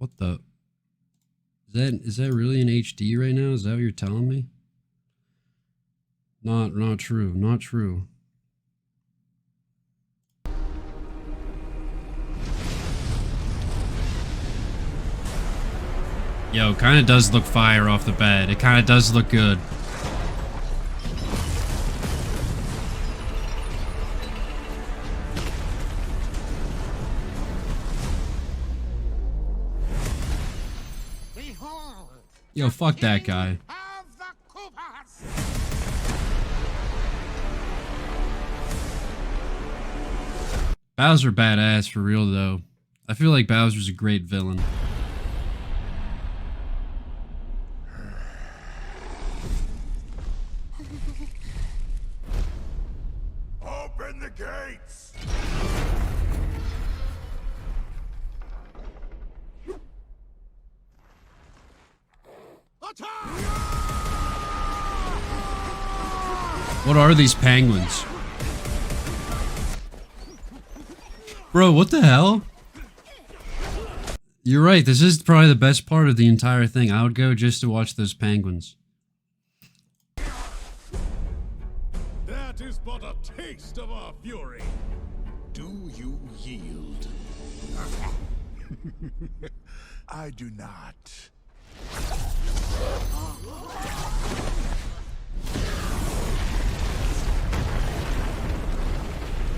What the? Is that really in HD right now? Is that what you're telling me? Not true. Not true. Yo, kind of does look fire off the bat. It kind of does look good. Yo, fuck that guy. Bowser badass for real though. I feel like Bowser's a great villain. Open the gates. What are these penguins? Bro, what the hell? You're right, this is probably the best part of the entire thing. I would go just to watch those penguins. That is but a taste of our fury. Do you yield? I do not.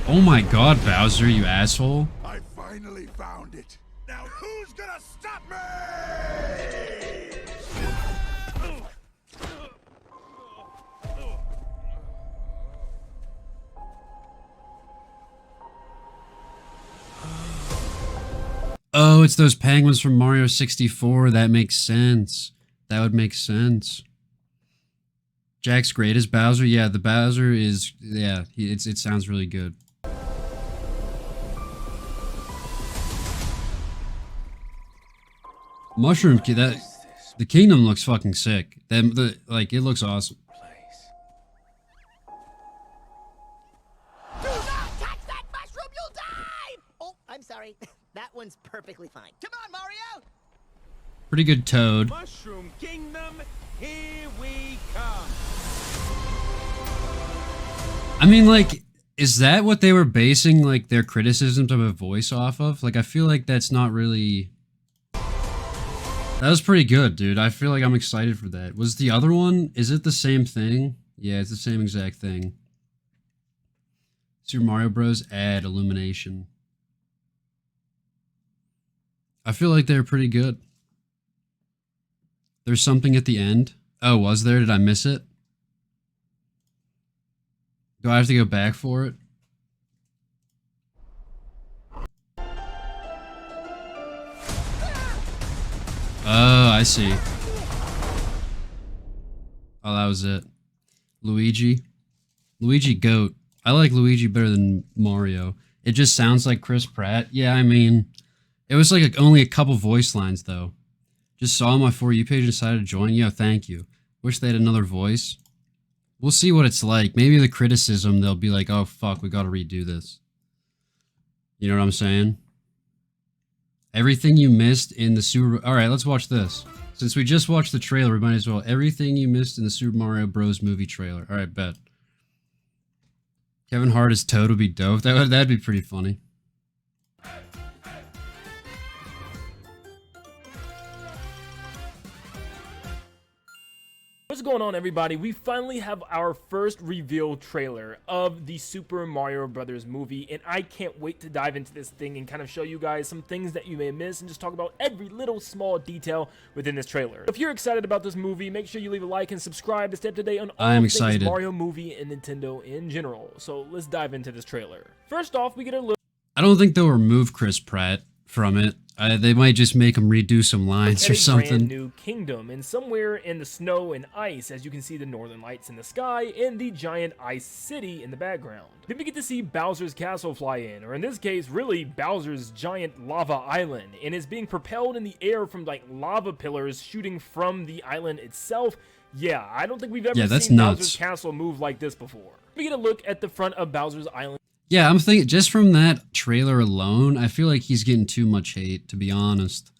Oh my god, Bowser, you asshole. I finally found it. Now who's gonna stop me? Oh, it's those penguins from Mario 64. That makes sense. That would make sense. Jack's great as Bowser. Yeah, the Bowser is... Yeah, it sounds really good. Mushroom Key, the kingdom looks fucking sick. Like, it looks awesome. Do not touch that mushroom, you'll die! Oh, I'm sorry. That one's perfectly fine. Come on, Mario! Pretty good Toad. Mushroom Kingdom, here we come. I mean, like, is that what they were basing, like, their criticisms of a voice off of? Like, I feel like that's not really... That was pretty good, dude. I feel like I'm excited for that. Was the other one, is it the same thing? Yeah, it's the same exact thing. Super Mario Bros. Add illumination. I feel like they're pretty good. There's something at the end. Oh, was there? Did I miss it? Do I have to go back for it? Oh, I see. Oh, that was it. Luigi. Luigi GOAT. I like Luigi better than Mario. It just sounds like Chris Pratt. Yeah, I mean, it was like only a couple voice lines, though. Just saw my For You page and decided to join. Yo, thank you. Wish they had another voice. We'll see what it's like. Maybe the criticism, they'll be like, oh, fuck, we gotta redo this. You know what I'm saying? Everything you missed in the Super... Alright, let's watch this. Since we just watched the trailer, we might as well. Everything you missed in the Super Mario Bros. Movie trailer. Alright, bet. Kevin Hart as Toad would be dope. That'd be pretty funny. What's going on, everybody? We finally have our first reveal trailer of the Super Mario Brothers movie, and I can't wait to dive into this thing and kind of show you guys some things that you may miss and just talk about every little small detail within this trailer. If you're excited about this movie, make sure you leave a like and subscribe to stay up to date on all things Mario movie and Nintendo in general. So let's dive into this trailer. First off, we get a look. I don't think they'll remove Chris Pratt from it. They might just make him redo some lines or something. Brand new kingdom, and somewhere in the snow and ice, as you can see the northern lights in the sky and the giant ice city in the background. Then we get to see Bowser's castle fly in, or in this case, really Bowser's giant lava island, and is being propelled in the air from like lava pillars shooting from the island itself. Yeah, I don't think we've ever seen Bowser's castle move like this before. We get a look at the front of Bowser's island. Yeah, I'm thinking, just from that trailer alone, I feel like he's getting too much hate, to be honest.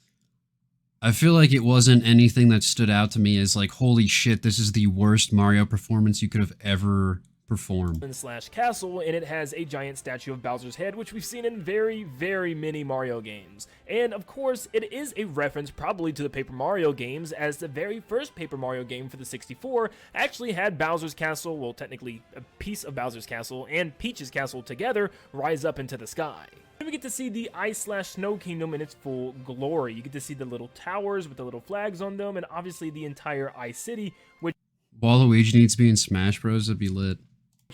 I feel like it wasn't anything that stood out to me as like, holy shit, this is the worst Mario performance you could have ever performed. Slash castle, and it has a giant statue of Bowser's head, which we've seen in very, very many Mario games. And of course, it is a reference probably to the Paper Mario games, as the very first Paper Mario game for the 64 actually had Bowser's castle, well, technically a piece of Bowser's castle and Peach's castle together rise up into the sky. Then we get to see the Ice/Snow Kingdom in its full glory. You get to see the little towers with the little flags on them, and obviously the entire Ice City, which Waluigi needs to be in Smash Bros. That'd be lit.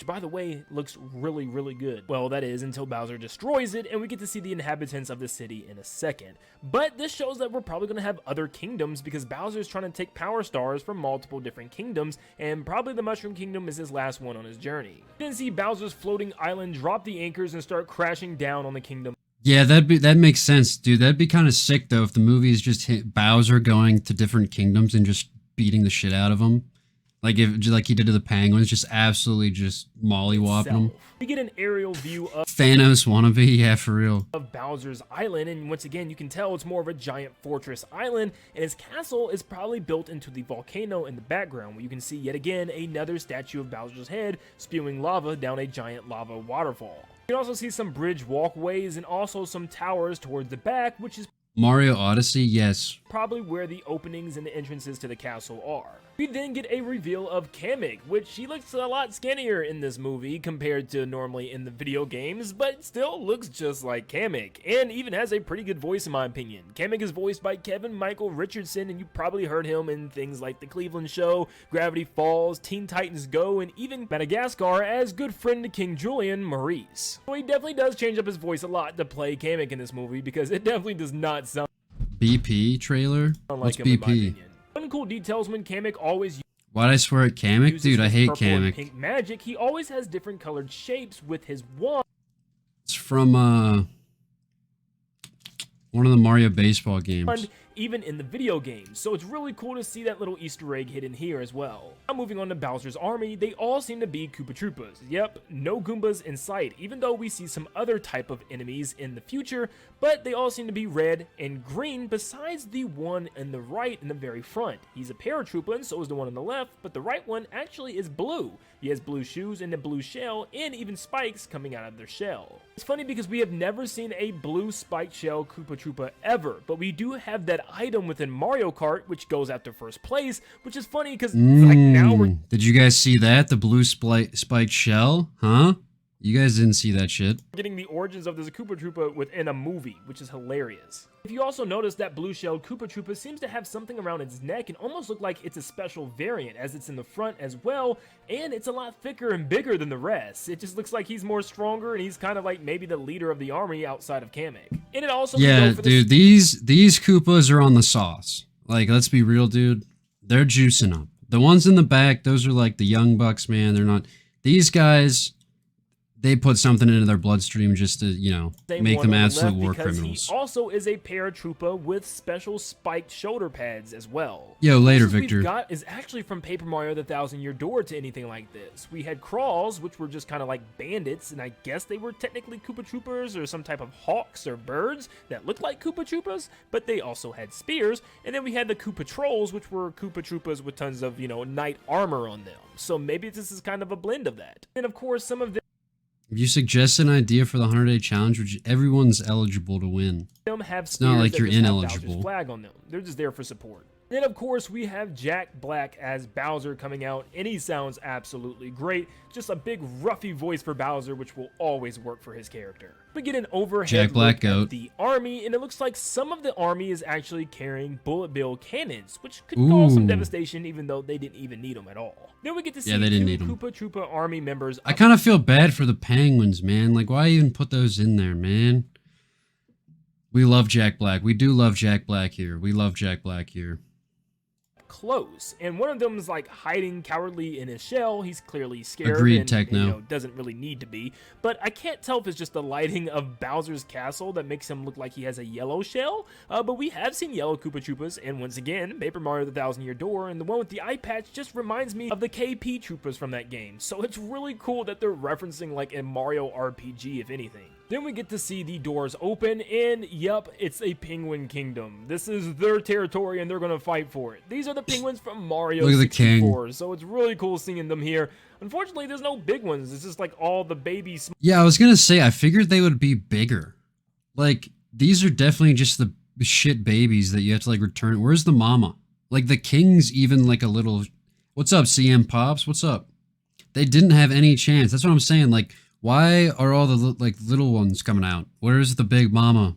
by the way, looks really, really good. Well, that is until Bowser destroys it, and we get to see the inhabitants of the city in a second. But this shows that we're probably going to have other kingdoms, because Bowser's trying to take power stars from multiple different kingdoms, and probably the Mushroom Kingdom is his last one on his journey. Then see Bowser's floating island drop the anchors and start crashing down on the kingdom. Yeah, that makes sense, dude. That'd be kind of sick though if the movie is just Bowser going to different kingdoms and just beating the shit out of them. Like he did to the penguins, just absolutely just mollywopping them. We get an aerial view of Thanos wannabe, yeah, for real. Of Bowser's island, and once again you can tell it's more of a giant fortress island, and his castle is probably built into the volcano in the background, where you can see yet again another statue of Bowser's head spewing lava down a giant lava waterfall. You can also see some bridge walkways and also some towers towards the back, which is Mario Odyssey, yes. Probably where the openings and the entrances to the castle are. We then get a reveal of Kamek, which she looks a lot skinnier in this movie compared to normally in the video games, but still looks just like Kamek, and even has a pretty good voice in my opinion. Kamek is voiced by Kevin Michael Richardson, and you probably heard him in things like The Cleveland Show, Gravity Falls, Teen Titans Go, and even Madagascar as good friend to King Julian, Maurice. So he definitely does change up his voice a lot to play Kamek in this movie, because it definitely does not sound BP trailer? What's like him, in my BP? opinion. One cool details when Kamek always Why'd I swear at Kamek? uses Dude, I his hate purple and Kamek. pink magic, he always has different colored shapes with his wand. It's from one of the Mario baseball games. Even in the video games, so it's really cool to see that little Easter egg hidden here as well. Now moving on to Bowser's army, they all seem to be Koopa Troopas. Yep, no Goombas in sight, even though we see some other type of enemies in the future, but they all seem to be red and green besides the one in the right in the very front. He's a paratrooper and so is the one on the left, but the right one actually is blue. He has blue shoes and a blue shell, and even spikes coming out of their shell. It's funny because we have never seen a blue spiked shell Koopa Troopa ever, but we do have that item within Mario Kart, which goes after first place, which is funny because like now we're Did you guys see that? The blue spiked shell? Huh? You guys didn't see that shit. getting the origins of this Koopa Troopa within a movie, which is hilarious. If you also notice that blue-shelled Koopa Troopa seems to have something around its neck and almost look like it's a special variant, as it's in the front as well, and it's a lot thicker and bigger than the rest. It just looks like he's more stronger, and he's kind of like maybe the leader of the army outside of Kamek. And it also Yeah, dude, these Koopas are on the sauce. Like, let's be real, dude. They're juicing up. The ones in the back, those are like the young bucks, man. They're not. These guys, they put something into their bloodstream just to, you know, make them absolute war criminals. He also is a paratroopa with special spiked shoulder pads as well. Yo, later, The closest Victor. we've got is actually from Paper Mario: The Thousand-Year Door to anything like this. We had Crawls, which were just kind of like bandits, and I guess they were technically Koopa Troopers or some type of hawks or birds that looked like Koopa Troopas, but they also had spears. And then we had the Koopa Trolls, which were Koopa Troopas with tons of, you know, knight armor on them. So maybe this is kind of a blend of that. And of course, some of If you suggest an idea for the 100-day challenge, which everyone's eligible to win. them have It's not like spears that you're just have ineligible. Bowser's flag on them. They're just there for support. Then of course we have Jack Black as Bowser coming out, and he sounds absolutely great. Just a big ruffy voice for Bowser, which will always work for his character. We get an overhead Jack Black look goat. at the army, and it looks like some of the army is actually carrying bullet bill cannons, which could cause some Ooh. devastation, even though they didn't even need them at all. Then we get to see they didn't need two 'em. Koopa Troopa army members. I kind of feel bad for the penguins, man. Like, why even put those in there, man? We love Jack Black. We do love Jack Black here. We love Jack Black here. Close, and one of them is like hiding cowardly in his shell. He's clearly scared. Agreed, and, Techno. You know, doesn't really need to be, but I can't tell if it's just the lighting of Bowser's castle that makes him look like he has a yellow shell. But we have seen yellow Koopa Troopas, and once again, Paper Mario: The Thousand-Year Door, and the one with the eye patch just reminds me of the KP Troopas from that game. So it's really cool that they're referencing like a Mario RPG, if anything. Then we get to see the doors open, and yep, it's a penguin kingdom. This is their territory, and they're gonna fight for it. These are the penguins from Mario Look at the 64, so it's really cool seeing them here. Unfortunately, there's no big ones. It's just like all the baby Yeah, I was gonna say, I figured they would be bigger. Like, these are definitely just the shit babies that you have to, like, return. Where's the mama? Like, the king's even, like, a little... What's up, CM Pops? What's up? They didn't have any chance. That's what I'm saying. Like, why are all the, like, little ones coming out? Where's the big mama?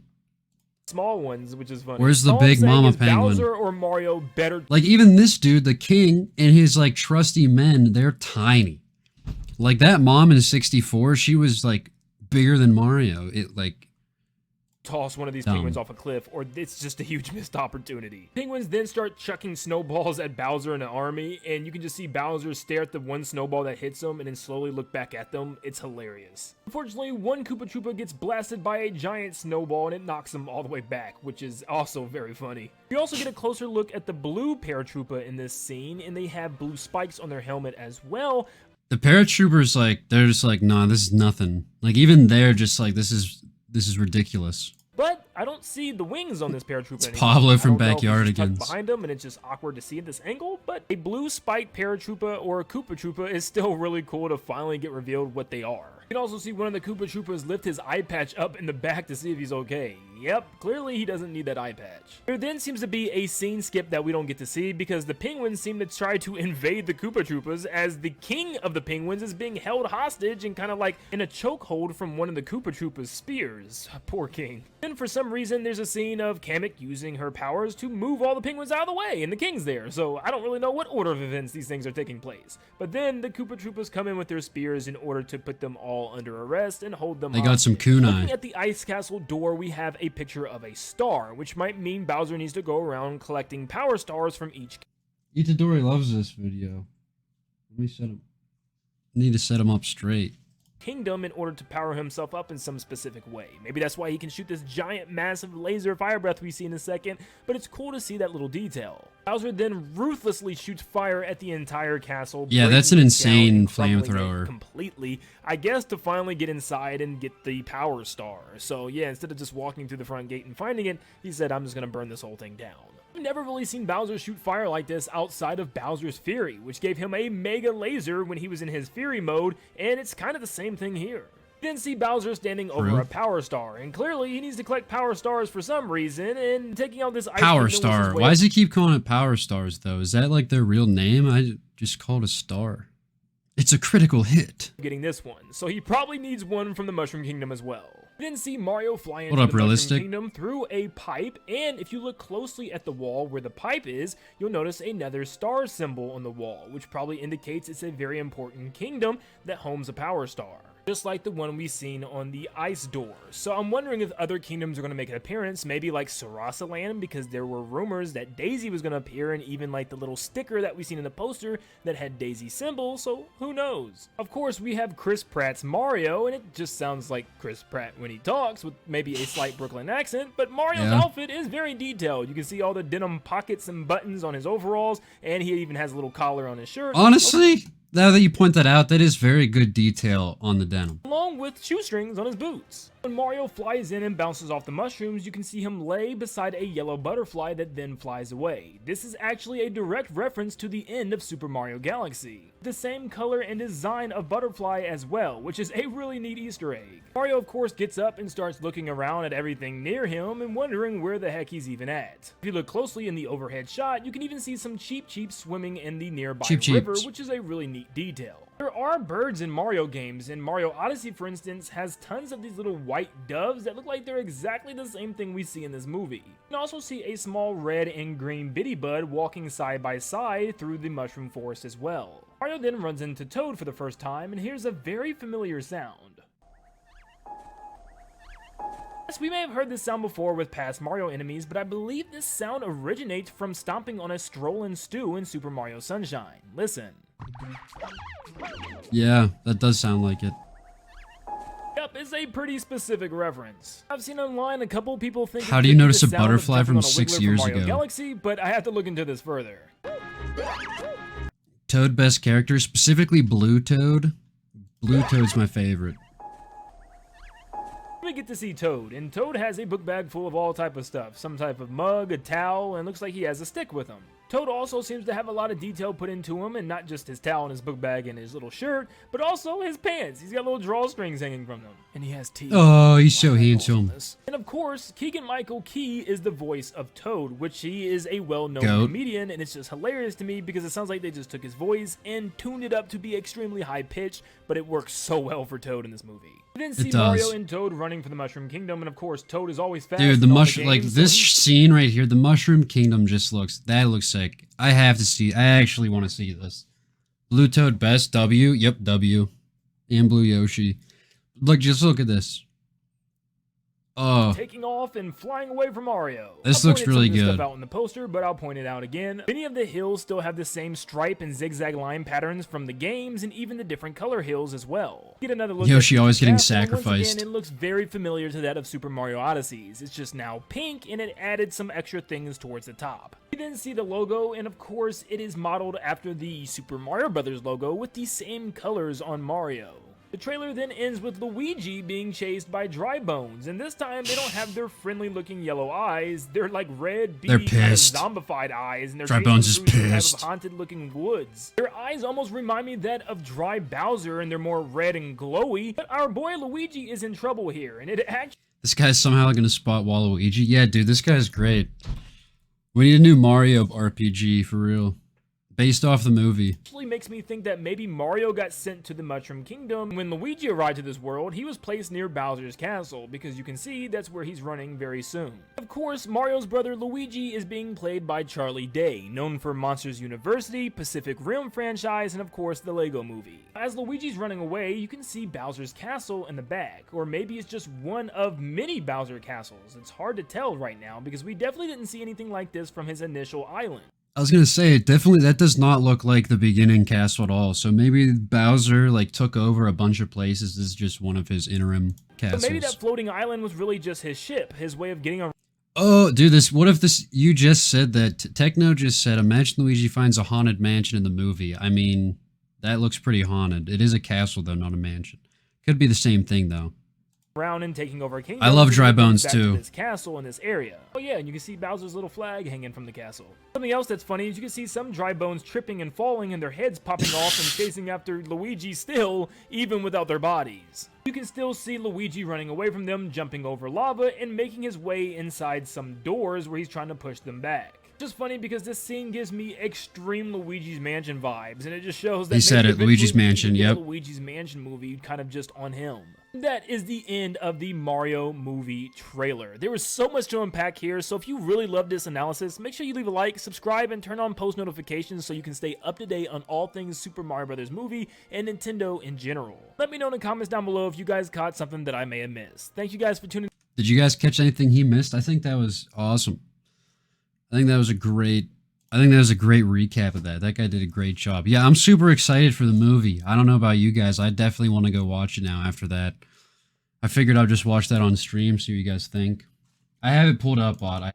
small ones, which is funny. Where's the All I'm big saying mama is penguin? Bowser or Mario better. Like, even this dude, the king, and his, like, trusty men, they're tiny. Like, that mom in 64, she was, like, bigger than Mario. It, like... Toss one of these Dumb. penguins off a cliff, or it's just a huge missed opportunity. Penguins then start chucking snowballs at Bowser and the army, and you can just see Bowser stare at the one snowball that hits him and then slowly look back at them. It's hilarious. Unfortunately, one Koopa Troopa gets blasted by a giant snowball and it knocks him all the way back, which is also very funny. We also get a closer look at the blue paratroopa in this scene, and they have blue spikes on their helmet as well. The paratroopers, like, they're just like, nah, this is nothing. Like, even they're just like, this is ridiculous. But I don't see the wings on this paratrooper It's anymore. Pablo from I don't know if it's just tucked Backyardigans. behind him, and it's just awkward to see at this angle. But a blue spiked paratroopa or a Koopa Troopa is still really cool to finally get revealed what they are. You can also see one of the Koopa Troopas lift his eye patch up in the back to see if he's okay. Yep, clearly he doesn't need that eye patch. There then seems to be a scene skip that we don't get to see because the penguins seem to try to invade the Koopa Troopas as the king of the penguins is being held hostage and kind of like in a chokehold from one of the Koopa Troopas' spears. Poor king. Then for some reason there's a scene of Kamek using her powers to move all the penguins out of the way and the king's there, so I don't really know what order of events these things are taking place. But then the Koopa Troopas come in with their spears in order to put them all under arrest and hold them They got some hostage. kunai. Looking at the ice castle door, we have a picture of a star, which might mean Bowser needs to go around collecting power stars from each. Itadori loves this video. Let me set him. Need to set him up straight. Kingdom in order to power himself up in some specific way. Maybe that's why he can shoot this giant massive laser fire breath we see in a second, but it's cool to see that little detail. Bowser then ruthlessly shoots fire at the entire castle. Yeah, that's an breaking it insane down and crumbling it flamethrower. completely, I guess, to finally get inside and get the power star. So yeah, instead of just walking through the front gate and finding it, he said, I'm just gonna burn this whole thing down. I've never really seen Bowser shoot fire like this outside of Bowser's Fury, which gave him a mega laser when he was in his Fury mode, and it's kind of the same thing here. You then see Bowser standing over a power star, and clearly he needs to collect power stars for some reason, and taking out this ice Power kingdom was his Star. way Why of does he keep calling it Power Stars, though? Is that, like, their real name? I just called a star. It's a critical hit. getting this one, so he probably needs one from the Mushroom Kingdom as well. You then see Mario fly into What up, the Mushroom realistic? Kingdom through a pipe, and if you look closely at the wall where the pipe is, you'll notice another star symbol on the wall, which probably indicates it's a very important kingdom that homes a power star, just like the one we've seen on the ice door. So I'm wondering if other kingdoms are going to make an appearance, maybe like Sarasa Land, because there were rumors that Daisy was going to appear, and even like the little sticker that we seen in the poster that had Daisy symbol, so who knows. Of course, we have Chris Pratt's Mario, and it just sounds like Chris Pratt when he talks, with maybe a slight Brooklyn accent, but Mario's outfit is very detailed. You can see all the denim pockets and buttons on his overalls, and he even has a little collar on his shirt. Honestly, now that you point that out, that is very good detail on the denim. Along with shoestrings on his boots. When Mario flies in and bounces off the mushrooms, you can see him lay beside a yellow butterfly that then flies away. This is actually a direct reference to the end of Super Mario Galaxy. The same color and design of butterfly as well, which is a really neat Easter egg. Mario of course gets up and starts looking around at everything near him and wondering where the heck he's even at. If you look closely in the overhead shot, you can even see some Cheep Cheeps swimming in the nearby river, which is a really neat detail. There are birds in Mario games, and Mario Odyssey, for instance, has tons of these little white doves that look like they're exactly the same thing we see in this movie. You can also see a small red and green Biddy Bud walking side by side through the mushroom forest as well. Mario then runs into Toad for the first time and hears a very familiar sound. Yes, we may have heard this sound before with past Mario enemies, but I believe this sound originates from stomping on a Strollin' Stew in Super Mario Sunshine. Listen. Yeah, that does sound like it. Yep, it's a pretty specific reference. I've seen online a couple people think. How do you notice a butterfly from 6 years Mario ago? Galaxy, but I have to look into this further. Toad best character, specifically Blue Toad. Blue Toad's my favorite. We get to see Toad, and Toad has a book bag full of all type of stuff. Some type of mug, a towel, and looks like he has a stick with him. Toad also seems to have a lot of detail put into him, and not just his towel and his book bag and his little shirt, but also his pants. He's got little drawstrings hanging from them. And he has teeth. Oh, he's so handsome. And of course, Keegan-Michael Key is the voice of Toad, which he is a well-known Goat. comedian, and it's just hilarious to me because it sounds like they just took his voice and tuned it up to be extremely high-pitched, but it works so well for Toad in this movie. We then see does. Mario and Toad running for the Mushroom Kingdom, and of course, Toad is always fast. Dude, the in all mushroom, like games, this so he's- scene right here, the Mushroom Kingdom just looks sick. I have to see, I actually want to see this. Blue Toad best, W, yep, W. And Blue Yoshi. Look, just look at this. Oh, taking off and flying away from Mario. This I looks pointed really some of this good. stuff out in the poster, but I'll point it out again. Many of the hills still have the same stripe and zigzag line patterns from the games, and even the different color hills as well. Get another look. Yoshi at always getting Castle, and once sacrificed. again, it looks very familiar to that of Super Mario Odyssey's. It's just now pink, and it added some extra things towards the top. We then see the logo, and of course, it is modeled after the Super Mario Bros. Logo with the same colors on Mario. The trailer then ends with Luigi being chased by Dry Bones, and this time they don't have their friendly looking yellow eyes. They're like red, They're beady, kind of pissed. zombified eyes, and they're Dry chasing Bones is through some type pissed. of haunted looking woods. Their eyes almost remind me that of Dry Bowser, and they're more red and glowy, but our boy Luigi is in trouble here, and it actually this guy's somehow gonna spot Waluigi. Yeah, dude, this guy's great. We need a new Mario RPG for real. Based off the movie. makes me think that maybe Mario got sent to the Mushroom Kingdom. When Luigi arrived to this world, he was placed near Bowser's castle, because you can see that's where he's running very soon. Of course, Mario's brother Luigi is being played by Charlie Day, known for Monsters University, Pacific Rim franchise, and of course the Lego movie. As Luigi's running away, you can see Bowser's castle in the back, or maybe it's just one of many Bowser castles. It's hard to tell right now, because we definitely didn't see anything like this from his initial island. I was gonna say, definitely that does not look like the beginning castle at all. So maybe Bowser like took over a bunch of places. This is just one of his interim castles. But maybe that floating island was really just his ship, his way of getting around. Oh, dude, this. What if this? You just said that. Techno just said, imagine Luigi finds a haunted mansion in the movie. I mean, that looks pretty haunted. It is a castle though, not a mansion. Could be the same thing though. Around and taking over a kingdom. I love Dry and Bones, back to too. This castle in this area. Oh yeah, and you can see Bowser's little flag hanging from the castle. Something else that's funny is you can see some Dry Bones tripping and falling, and their heads popping off and chasing after Luigi still, even without their bodies. You can still see Luigi running away from them, jumping over lava, and making his way inside some doors where he's trying to push them back. Just funny because this scene gives me extreme Luigi's Mansion vibes, and it just shows that He said maybe it, Luigi's eventually we Mansion, can get a yep. Luigi's Mansion movie kind of just on him. That is the end of the Mario movie trailer. There was so much to unpack here, so if you really loved this analysis, make sure you leave a like, subscribe, and turn on post notifications so you can stay up to date on all things Super Mario Bros. Movie and Nintendo in general. Let me know in the comments down below if you guys caught something that I may have missed. Thank you guys for tuning in. Did you guys catch anything he missed? I think that was awesome. I think that was a great recap of that. That guy did a great job. Yeah, I'm super excited for the movie. I don't know about you guys. I definitely want to go watch it now after that. I figured I'll just watch that on stream, see what you guys think. I have it pulled up, Odd.